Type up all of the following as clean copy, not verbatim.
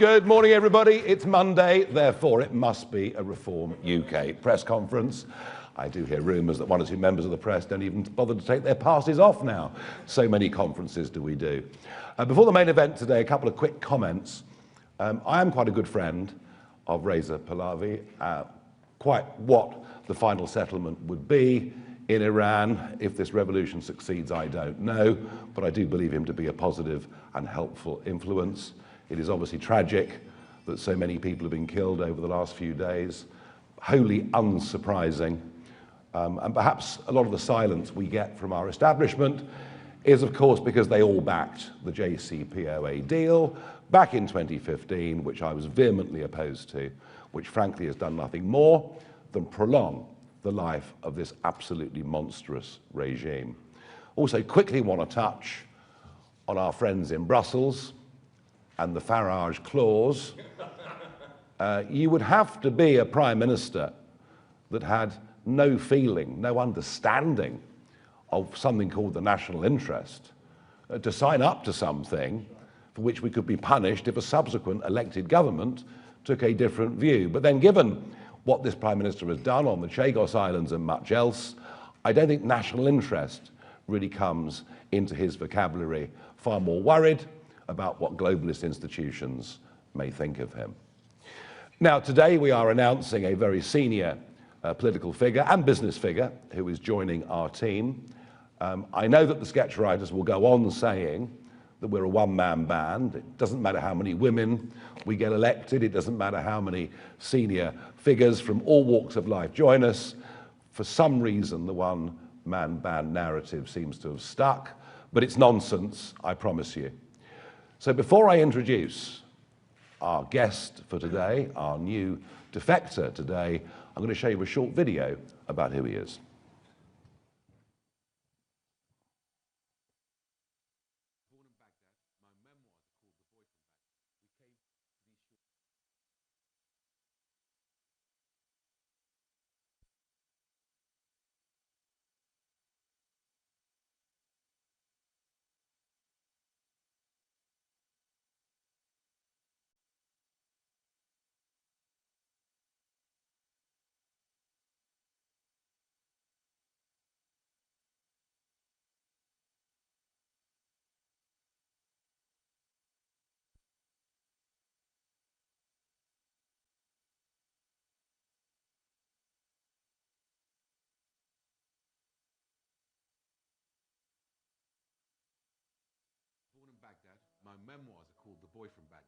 Good morning, everybody. It's Monday, therefore it must be a Reform UK press conference. I do hear rumours that one or two members of the press don't even bother to take their passes off now. So many conferences do we do. Before the main event today, a couple of quick comments. I am quite a good friend of Reza Pahlavi. Quite what the final settlement would be in Iran if this revolution succeeds, I don't know, but I do believe him to be a positive and helpful influence. It is obviously tragic that so many people have been killed over the last few days, wholly unsurprising, and perhaps a lot of the silence we get from our establishment is, of course, because they all backed the JCPOA deal back in 2015, which I was vehemently opposed to, which frankly has done nothing more than prolong the life of this absolutely monstrous regime. Also, quickly want to touch on our friends in Brussels and the Farage clause. You would have to be a prime minister that had no feeling, no understanding of something called the national interest to sign up to something for which we could be punished if a subsequent elected government took a different view. But then, given what this prime minister has done on the Chagos Islands and much else, I don't think national interest really comes into his vocabulary. Far more worried about what globalist institutions may think of him. Now, today we are announcing a very senior political figure and business figure who is joining our team. I know that the sketch writers will go on saying that we're a one-man band. It doesn't matter how many women we get elected. It doesn't matter how many senior figures from all walks of life join us. For some reason, the one-man band narrative seems to have stuck, but it's nonsense, I promise you. So before I introduce our guest for today, our new defector today, I'm going to show you a short video about who he is. Born in Baghdad. My memoirs are called The Boy from Baghdad.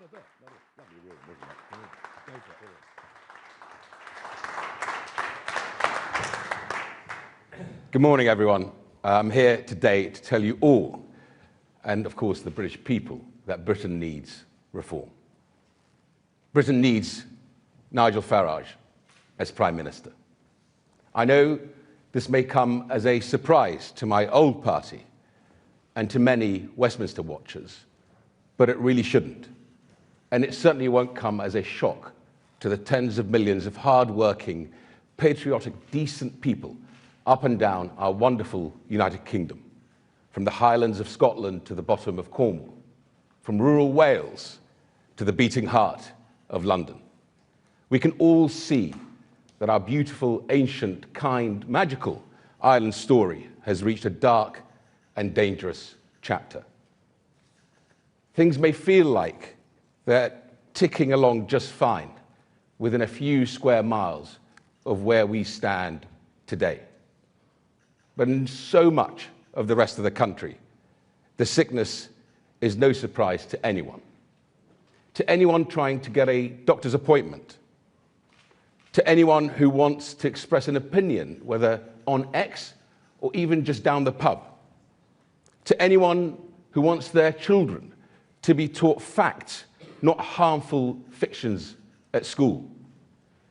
Not a bit. Lovely room, wasn't it? Go for it. Good morning, everyone. I'm here today to tell you all, and of course the British people, that Britain needs reform. Britain needs Nigel Farage as Prime Minister. I know this may come as a surprise to my old party and to many Westminster watchers, but it really shouldn't. And it certainly won't come as a shock to the tens of millions of hard-working, patriotic, decent people up and down our wonderful United Kingdom, from the Highlands of Scotland to the bottom of Cornwall, from rural Wales to the beating heart of London. We can all see that our beautiful, ancient, kind, magical island story has reached a dark and dangerous chapter. Things may feel like they're ticking along just fine within a few square miles of where we stand today. But in so much of the rest of the country, the sickness is no surprise to anyone. To anyone trying to get a doctor's appointment, to anyone who wants to express an opinion, whether on X or even just down the pub, to anyone who wants their children to be taught facts, not harmful fictions at school,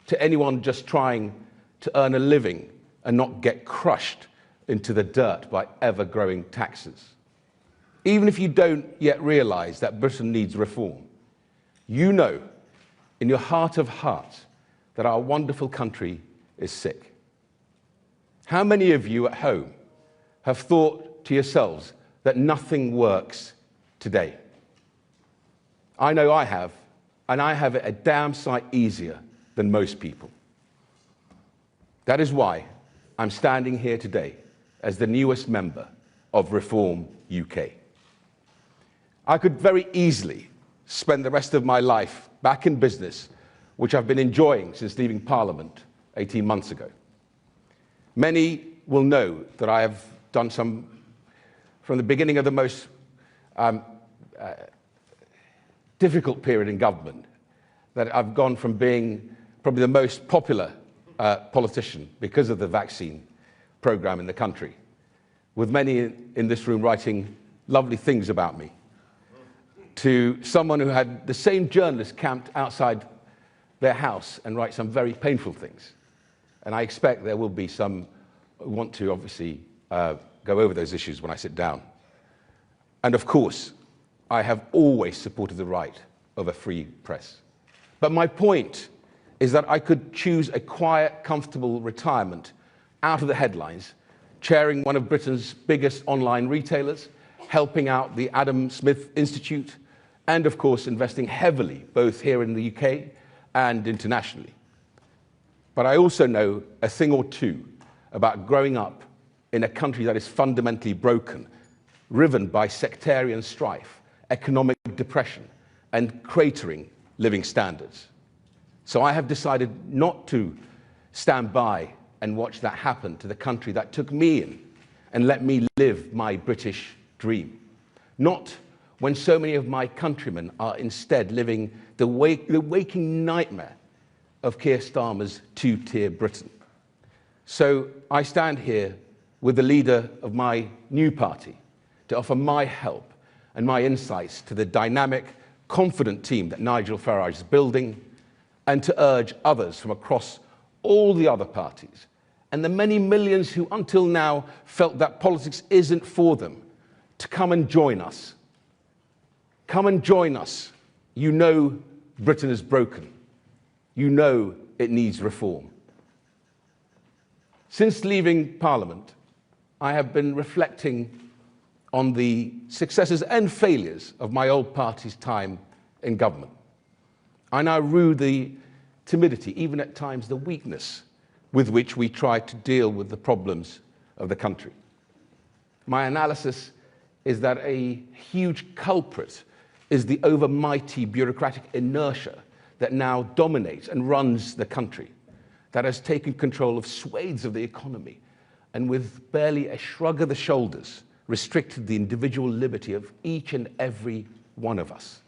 to anyone just trying to earn a living and not get crushed into the dirt by ever-growing taxes. Even if you don't yet realize that Britain needs reform, you know in your heart of hearts that our wonderful country is sick. How many of you at home have thought to yourselves that nothing works today? I know I have, and I have it a damn sight easier than most people. That is why I'm standing here today as the newest member of Reform UK. I could very easily spend the rest of my life back in business, which I've been enjoying since leaving Parliament 18 months ago. Many will know that I have done some, from the beginning of the most difficult period in government, that I've gone from being probably the most popular politician because of the vaccine program in the country, with many in this room writing lovely things about me, to someone who had the same journalist camped outside their house and write some very painful things. And I expect there will be some who want to obviously go over those issues when I sit down. And of course, I have always supported the right of a free press. But my point is that I could choose a quiet, comfortable retirement out of the headlines, chairing one of Britain's biggest online retailers, helping out the Adam Smith Institute, and of course investing heavily both here in the UK and internationally. But I also know a thing or two about growing up in a country that is fundamentally broken, riven by sectarian strife, economic depression, and cratering living standards. So I have decided not to stand by and watch that happen to the country that took me in and let me live my British dream. Not when so many of my countrymen are instead living the waking nightmare of Keir Starmer's two-tier Britain. So I stand here with the leader of my new party to offer my help and my insights to the dynamic, confident team that Nigel Farage is building, and to urge others from across all the other parties, and the many millions who until now felt that politics isn't for them, to come and join us. Come and join us. You know Britain is broken. You know it needs reform. Since leaving Parliament, I have been reflecting on the successes and failures of my old party's time in government. I now rue the timidity, even at times the weakness, with which we tried to deal with the problems of the country. My analysis is that a huge culprit is the overmighty bureaucratic inertia that now dominates and runs the country, that has taken control of swathes of the economy, and with barely a shrug of the shoulders, restricted the individual liberty of each and every one of us.